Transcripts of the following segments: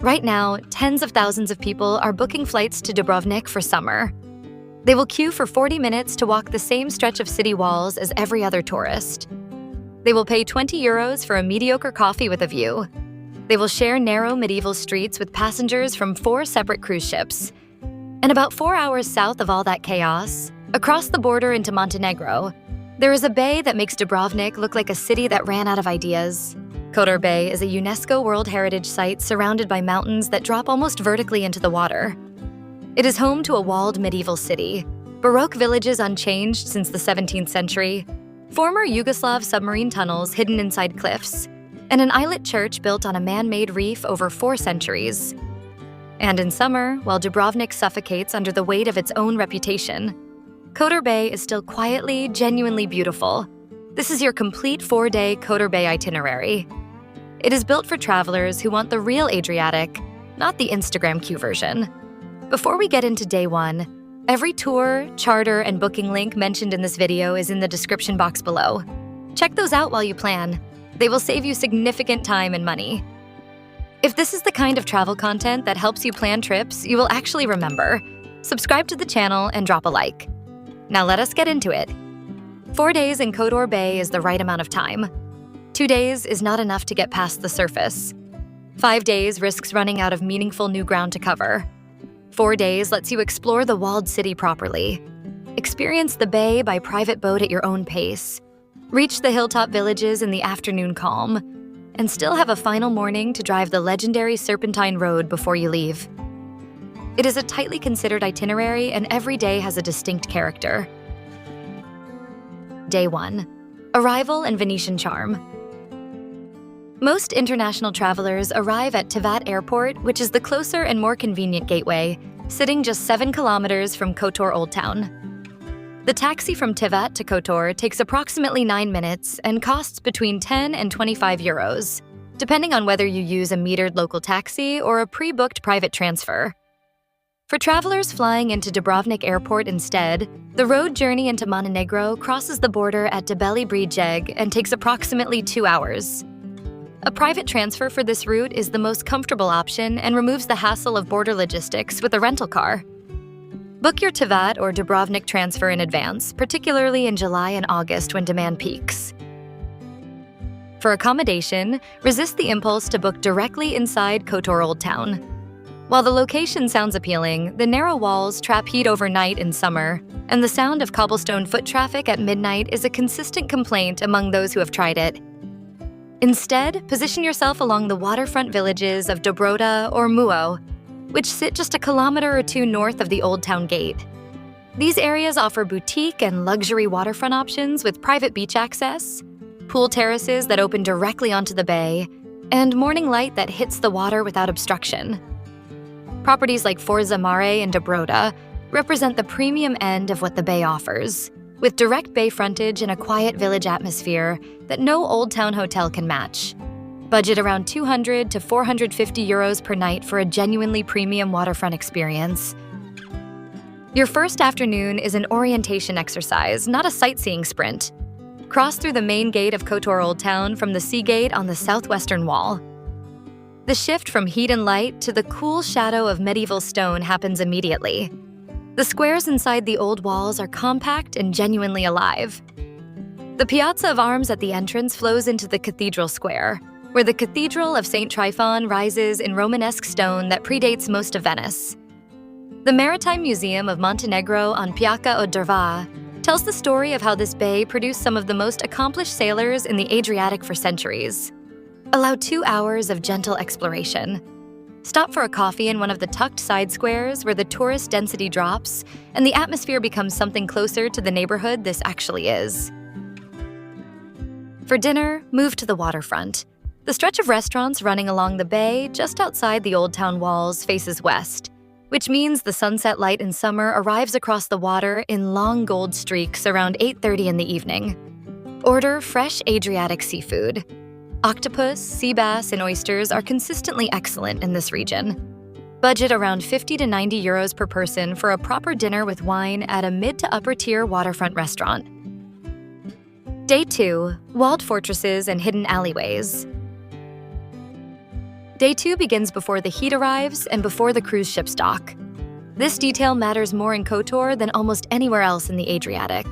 Right now, tens of thousands of people are booking flights to Dubrovnik for summer. They will queue for 40 minutes to walk the same stretch of city walls as every other tourist. They will pay 20 euros for a mediocre coffee with a view. They will share narrow medieval streets with passengers from 4 separate cruise ships. And about 4 hours south of all that chaos, across the border into Montenegro, there is a bay that makes Dubrovnik look like a city that ran out of ideas. Kotor Bay is a UNESCO World Heritage Site surrounded by mountains that drop almost vertically into the water. It is home to a walled medieval city, Baroque villages unchanged since the 17th century, former Yugoslav submarine tunnels hidden inside cliffs, and an islet church built on a man-made reef over 4 centuries. And in summer, while Dubrovnik suffocates under the weight of its own reputation, Kotor Bay is still quietly, genuinely beautiful. This is your complete 4-day Kotor Bay itinerary. It is built for travelers who want the real Adriatic, not the Instagram queue version. Before we get into day 1, every tour, charter, and booking link mentioned in this video is in the description box below. Check those out while you plan. They will save you significant time and money. If this is the kind of travel content that helps you plan trips you will actually remember, subscribe to the channel and drop a like. Now let us get into it. 4 days in Kotor Bay is the right amount of time. 2 days is not enough to get past the surface. 5 days risks running out of meaningful new ground to cover. 4 days lets you explore the walled city properly. Experience the bay by private boat at your own pace. Reach the hilltop villages in the afternoon calm, and still have a final morning to drive the legendary Serpentine Road before you leave. It is a tightly considered itinerary, and every day has a distinct character. Day 1. Arrival and Venetian charm. Most international travelers arrive at Tivat Airport, which is the closer and more convenient gateway, sitting just 7 kilometers from Kotor Old Town. The taxi from Tivat to Kotor takes approximately 9 minutes and costs between 10 and 25 euros, depending on whether you use a metered local taxi or a pre-booked private transfer. For travelers flying into Dubrovnik Airport instead, the road journey into Montenegro crosses the border at Debeli Brijeg and takes approximately 2 hours. A private transfer for this route is the most comfortable option and removes the hassle of border logistics with a rental car. Book your Tivat or Dubrovnik transfer in advance, particularly in July and August when demand peaks. For accommodation, resist the impulse to book directly inside Kotor Old Town. While the location sounds appealing, the narrow walls trap heat overnight in summer, and the sound of cobblestone foot traffic at midnight is a consistent complaint among those who have tried it. Instead, position yourself along the waterfront villages of Dobrota or Muo, which sit just a kilometer or 2 north of the Old Town Gate. These areas offer boutique and luxury waterfront options with private beach access, pool terraces that open directly onto the bay, and morning light that hits the water without obstruction. Properties like Forza Mare and Dobrota represent the premium end of what the bay offers, with direct bay frontage and a quiet village atmosphere that no Old Town hotel can match. Budget around 200 to 450 euros per night for a genuinely premium waterfront experience. Your first afternoon is an orientation exercise, not a sightseeing sprint. Cross through the main gate of Kotor Old Town from the sea gate on the southwestern wall. The shift from heat and light to the cool shadow of medieval stone happens immediately. The squares inside the old walls are compact and genuinely alive. The Piazza of Arms at the entrance flows into the Cathedral Square, where the Cathedral of St. Tryphon rises in Romanesque stone that predates most of Venice. The Maritime Museum of Montenegro on Piazza od Drva tells the story of how this bay produced some of the most accomplished sailors in the Adriatic for centuries. Allow 2 hours of gentle exploration. Stop for a coffee in one of the tucked side squares where the tourist density drops and the atmosphere becomes something closer to the neighborhood this actually is. For dinner, move to the waterfront. The stretch of restaurants running along the bay just outside the Old Town walls faces west, which means the sunset light in summer arrives across the water in long gold streaks around 8:30 in the evening. Order fresh Adriatic seafood. Octopus, sea bass, and oysters are consistently excellent in this region. Budget around 50 to 90 euros per person for a proper dinner with wine at a mid to upper tier waterfront restaurant. Day 2, walled fortresses and hidden alleyways. Day 2 begins before the heat arrives and before the cruise ships dock. This detail matters more in Kotor than almost anywhere else in the Adriatic.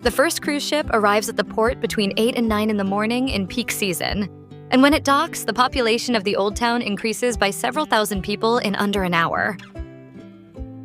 The first cruise ship arrives at the port between 8 and 9 in the morning in peak season, and when it docks, the population of the Old Town increases by several thousand people in under an hour.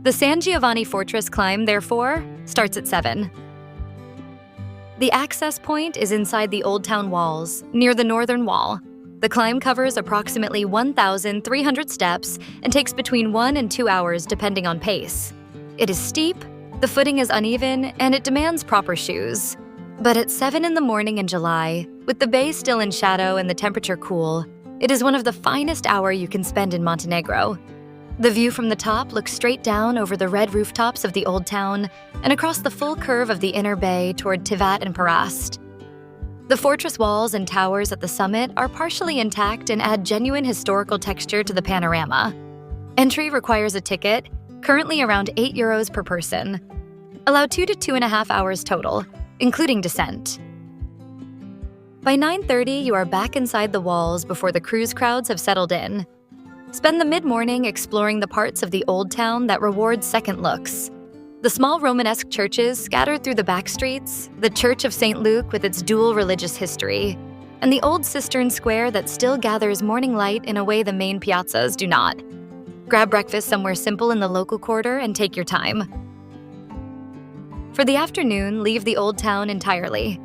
The San Giovanni Fortress climb, therefore, starts at 7. The access point is inside the Old Town walls, near the northern wall. The climb covers approximately 1,300 steps and takes between 1 and 2 hours depending on pace. It is steep, the footing is uneven, and it demands proper shoes. But at 7 in the morning in July, with the bay still in shadow and the temperature cool, it is one of the finest hours you can spend in Montenegro. The view from the top looks straight down over the red rooftops of the Old Town and across the full curve of the inner bay toward Tivat and Perast. The fortress walls and towers at the summit are partially intact and add genuine historical texture to the panorama. Entry requires a ticket, currently around €8 per person. Allow 2 to 2.5 hours total, including descent. By 9:30, you are back inside the walls before the cruise crowds have settled in. Spend the mid-morning exploring the parts of the Old Town that reward second looks. The small Romanesque churches scattered through the back streets, the Church of St. Luke with its dual religious history, and the old cistern square that still gathers morning light in a way the main piazzas do not. Grab breakfast somewhere simple in the local quarter and take your time. For the afternoon, leave the Old Town entirely.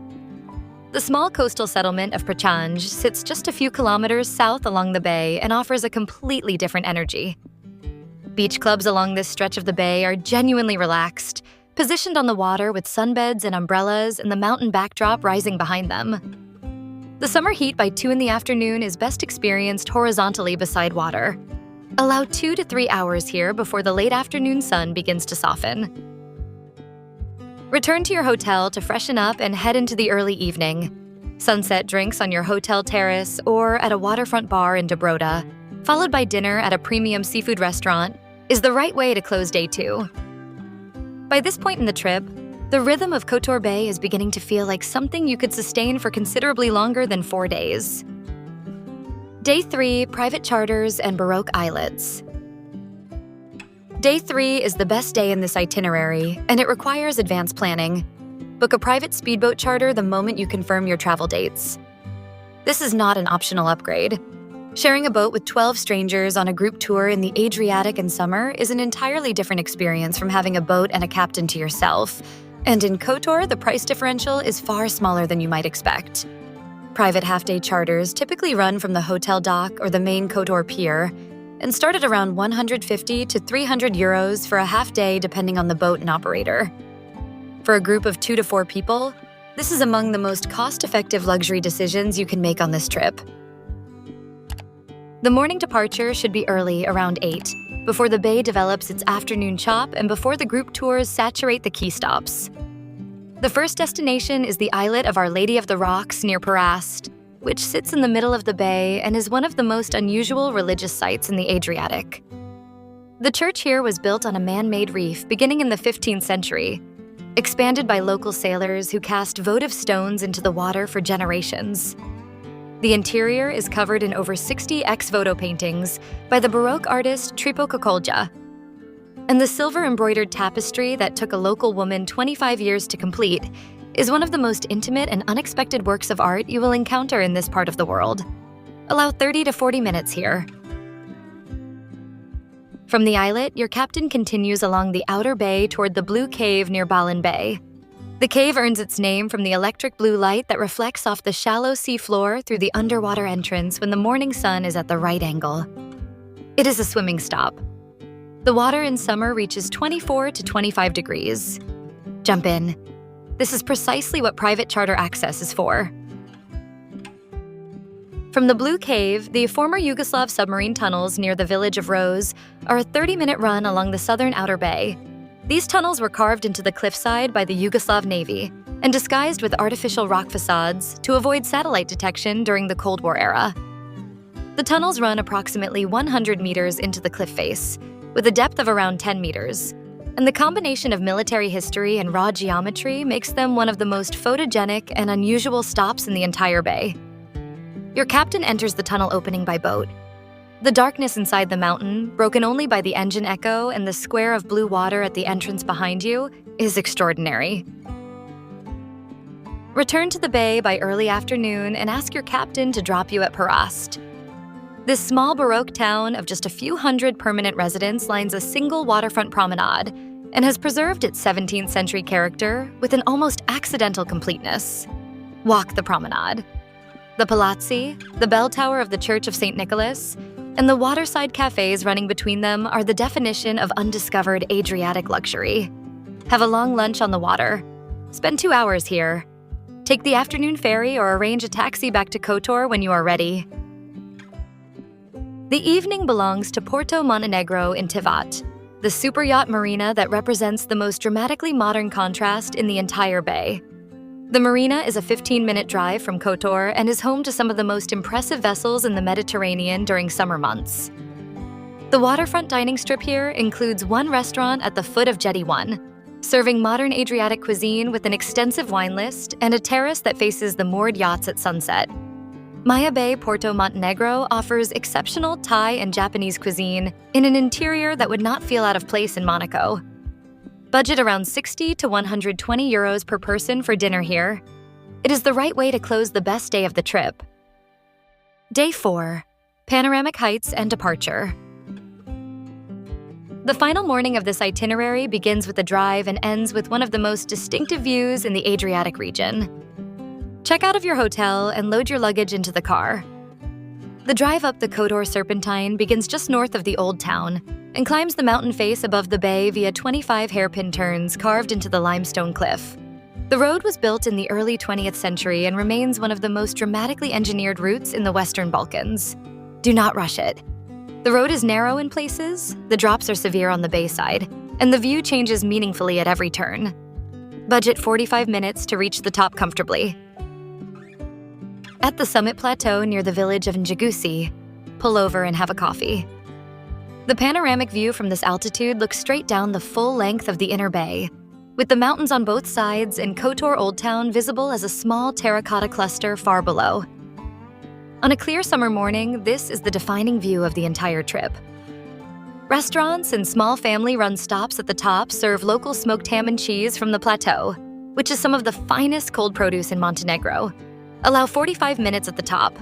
The small coastal settlement of Prachanj sits just a few kilometers south along the bay and offers a completely different energy. Beach clubs along this stretch of the bay are genuinely relaxed, positioned on the water with sunbeds and umbrellas and the mountain backdrop rising behind them. The summer heat by 2 in the afternoon is best experienced horizontally beside water. Allow 2 to 3 hours here before the late afternoon sun begins to soften. Return to your hotel to freshen up and head into the early evening. Sunset drinks on your hotel terrace or at a waterfront bar in Dubrovnik, followed by dinner at a premium seafood restaurant, is the right way to close day 2. By this point in the trip, the rhythm of Kotor Bay is beginning to feel like something you could sustain for considerably longer than 4 days. Day 3, private charters and Baroque islets. Day 3 is the best day in this itinerary, and it requires advanced planning. Book a private speedboat charter the moment you confirm your travel dates. This is not an optional upgrade. Sharing a boat with 12 strangers on a group tour in the Adriatic in summer is an entirely different experience from having a boat and a captain to yourself. And in Kotor, the price differential is far smaller than you might expect. Private half-day charters typically run from the hotel dock or the main Kotor pier and start at around 150 to 300 euros for a half-day depending on the boat and operator. For a group of 2 to 4 people, this is among the most cost-effective luxury decisions you can make on this trip. The morning departure should be early, around 8, before the bay develops its afternoon chop and before the group tours saturate the key stops. The first destination is the islet of Our Lady of the Rocks near Perast, which sits in the middle of the bay and is one of the most unusual religious sites in the Adriatic. The church here was built on a man-made reef beginning in the 15th century, expanded by local sailors who cast votive stones into the water for generations. The interior is covered in over 60 ex-voto paintings by the Baroque artist Tripadvisor. And the silver-embroidered tapestry that took a local woman 25 years to complete is one of the most intimate and unexpected works of art you will encounter in this part of the world. Allow 30 to 40 minutes here. From the islet, your captain continues along the outer bay toward the blue cave near Balin Bay. The cave earns its name from the electric blue light that reflects off the shallow sea floor through the underwater entrance when the morning sun is at the right angle. It is a swimming stop. The water in summer reaches 24 to 25 degrees. Jump in. This is precisely what private charter access is for. From the Blue Cave, the former Yugoslav submarine tunnels near the village of Rose are a 30-minute run along the southern outer bay. These tunnels were carved into the cliffside by the Yugoslav Navy and disguised with artificial rock facades to avoid satellite detection during the Cold War era. The tunnels run approximately 100 meters into the cliff face, with a depth of around 10 meters, and the combination of military history and raw geometry makes them one of the most photogenic and unusual stops in the entire bay. Your captain enters the tunnel opening by boat. The darkness inside the mountain, broken only by the engine echo and the square of blue water at the entrance behind you, is extraordinary. Return to the bay by early afternoon and ask your captain to drop you at Parast. This small Baroque town of just a few hundred permanent residents lines a single waterfront promenade and has preserved its 17th century character with an almost accidental completeness. Walk the promenade. The palazzi, the bell tower of the Church of St. Nicholas, and the waterside cafes running between them are the definition of undiscovered Adriatic luxury. Have a long lunch on the water. Spend 2 hours here. Take the afternoon ferry or arrange a taxi back to Kotor when you are ready. The evening belongs to Porto Montenegro in Tivat, the superyacht marina that represents the most dramatically modern contrast in the entire bay. The marina is a 15-minute drive from Kotor and is home to some of the most impressive vessels in the Mediterranean during summer months. The waterfront dining strip here includes one restaurant at the foot of Jetty 1, serving modern Adriatic cuisine with an extensive wine list and a terrace that faces the moored yachts at sunset. Maya Bay, Porto Montenegro offers exceptional Thai and Japanese cuisine in an interior that would not feel out of place in Monaco. Budget around 60 to 120 euros per person for dinner here. It is the right way to close the best day of the trip. Day 4. Panoramic Heights and Departure. The final morning of this itinerary begins with a drive and ends with one of the most distinctive views in the Adriatic region. Check out of your hotel and load your luggage into the car. The drive up the Kotor Serpentine begins just north of the Old Town and climbs the mountain face above the bay via 25 hairpin turns carved into the limestone cliff. The road was built in the early 20th century and remains one of the most dramatically engineered routes in the Western Balkans. Do not rush it. The road is narrow in places, the drops are severe on the bay side, and the view changes meaningfully at every turn. Budget 45 minutes to reach the top comfortably. At the summit plateau near the village of Njagusi, pull over and have a coffee. The panoramic view from this altitude looks straight down the full length of the inner bay, with the mountains on both sides and Kotor Old Town visible as a small terracotta cluster far below. On a clear summer morning, this is the defining view of the entire trip. Restaurants and small family-run stops at the top serve local smoked ham and cheese from the plateau, which is some of the finest cold produce in Montenegro. Allow 45 minutes at the top.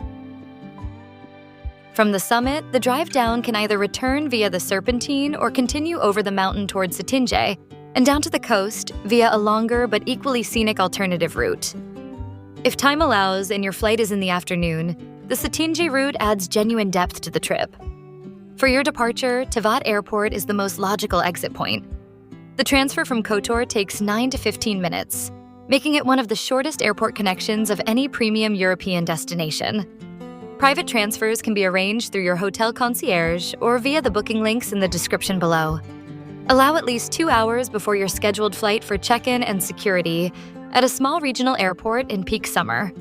From the summit, the drive down can either return via the Serpentine or continue over the mountain towards Cetinje and down to the coast via a longer but equally scenic alternative route. If time allows and your flight is in the afternoon, the Cetinje route adds genuine depth to the trip. For your departure, Tivat Airport is the most logical exit point. The transfer from Kotor takes 9 to 15 minutes, making it one of the shortest airport connections of any premium European destination. Private transfers can be arranged through your hotel concierge or via the booking links in the description below. Allow at least 2 hours before your scheduled flight for check-in and security at a small regional airport in peak summer.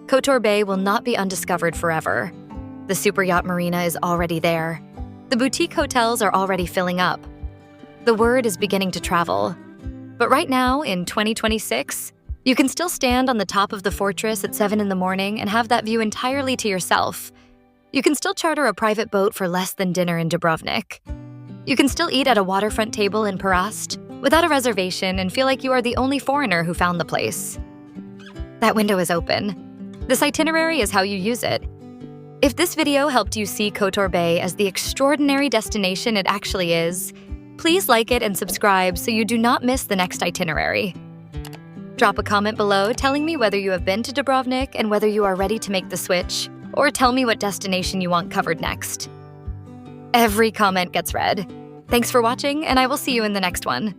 Kotor Bay will not be undiscovered forever. The superyacht marina is already there. The boutique hotels are already filling up. The word is beginning to travel. But right now, in 2026, you can still stand on the top of the fortress at 7 in the morning and have that view entirely to yourself. You can still charter a private boat for less than dinner in Dubrovnik. You can still eat at a waterfront table in Parast without a reservation and feel like you are the only foreigner who found the place. That window is open. This itinerary is how you use it. If this video helped you see Kotor Bay as the extraordinary destination it actually is, please like it and subscribe so you do not miss the next itinerary. Drop a comment below telling me whether you have been to Dubrovnik and whether you are ready to make the switch, or tell me what destination you want covered next. Every comment gets read. Thanks for watching, and I will see you in the next one.